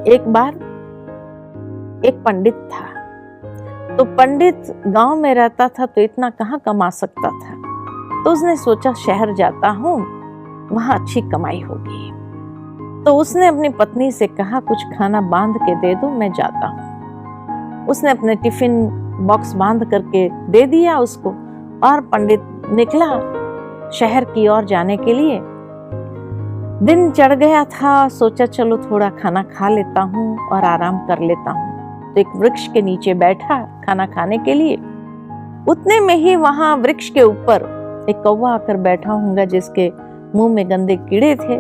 एक बार एक पंडित था। तो पंडित गांव में रहता था तो इतना कहाँ कमा सकता था। तो उसने सोचा शहर जाता हूँ, वहां अच्छी कमाई होगी। तो उसने अपनी पत्नी से कहा कुछ खाना बांध के दे दो, मैं जाता हूँ। उसने अपने टिफिन बॉक्स बांध करके दे दिया उसको और पंडित निकला शहर की ओर जाने के लिए। दिन चढ़ गया था, सोचा चलो थोड़ा खाना खा लेता हूँ और आराम कर लेता हूँ। तो एक वृक्ष के नीचे बैठा खाना खाने के लिए। उतने में ही वहां वृक्ष के ऊपर एक कौवा आकर बैठा होगा जिसके मुंह में गंदे कीड़े थे।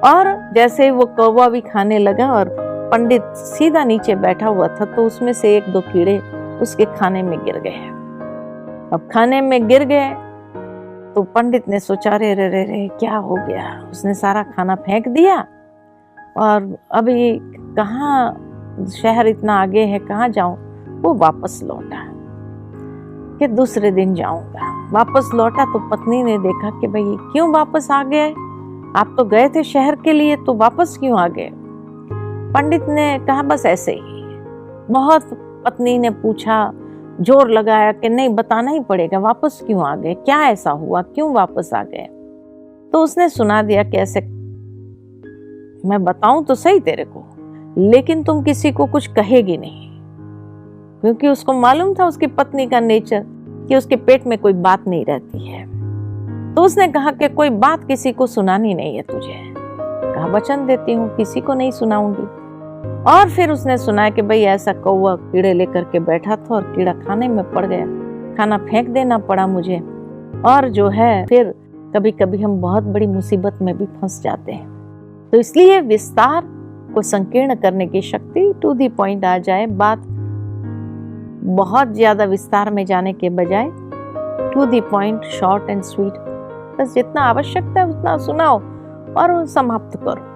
और जैसे वो कौवा भी खाने लगा और पंडित सीधा नीचे बैठा हुआ था तो उसमें से एक दो कीड़े उसके खाने में गिर गए। अब खाने में गिर गए तो पंडित ने सोचा रे रे रे रे क्या हो गया। उसने सारा खाना फेंक दिया और अभी कहाँ, शहर इतना आगे है, कहाँ जाऊं। वो वापस लौटा कि दूसरे दिन जाऊंगा। वापस लौटा तो पत्नी ने देखा कि भाई क्यों वापस आ गए, आप तो गए थे शहर के लिए, तो वापस क्यों आ गए। पंडित ने कहा बस ऐसे ही। बहुत पत्नी ने पूछा, जोर लगाया कि नहीं बताना ही पड़ेगा, वापस क्यों आ गए, क्या ऐसा हुआ, क्यों वापस आ गए। तो उसने सुना दिया कि ऐसे, मैं बताऊं तो सही तेरे को, लेकिन तुम किसी को कुछ कहेगी नहीं। क्योंकि उसको मालूम था उसकी पत्नी का नेचर कि उसके पेट में कोई बात नहीं रहती है। तो उसने कहा कि कोई बात किसी को सुनानी नहीं है तुझे। कहा वचन देती हूँ किसी को नहीं सुनाऊंगी। और फिर उसने सुनाया कि भाई ऐसा कौवा कीड़े लेकर के बैठा था और कीड़ा खाने में पड़ गया, खाना फेंक देना पड़ा मुझे। और जो है फिर कभी कभी हम बहुत बड़ी मुसीबत में भी फंस जाते हैं। तो इसलिए विस्तार को संकीर्ण करने की शक्ति, टू द पॉइंट आ जाए बात, बहुत ज्यादा विस्तार में जाने के बजाय to the point, short and sweet, बस जितना आवश्यकता है उतना सुनाओ और समाप्त करो।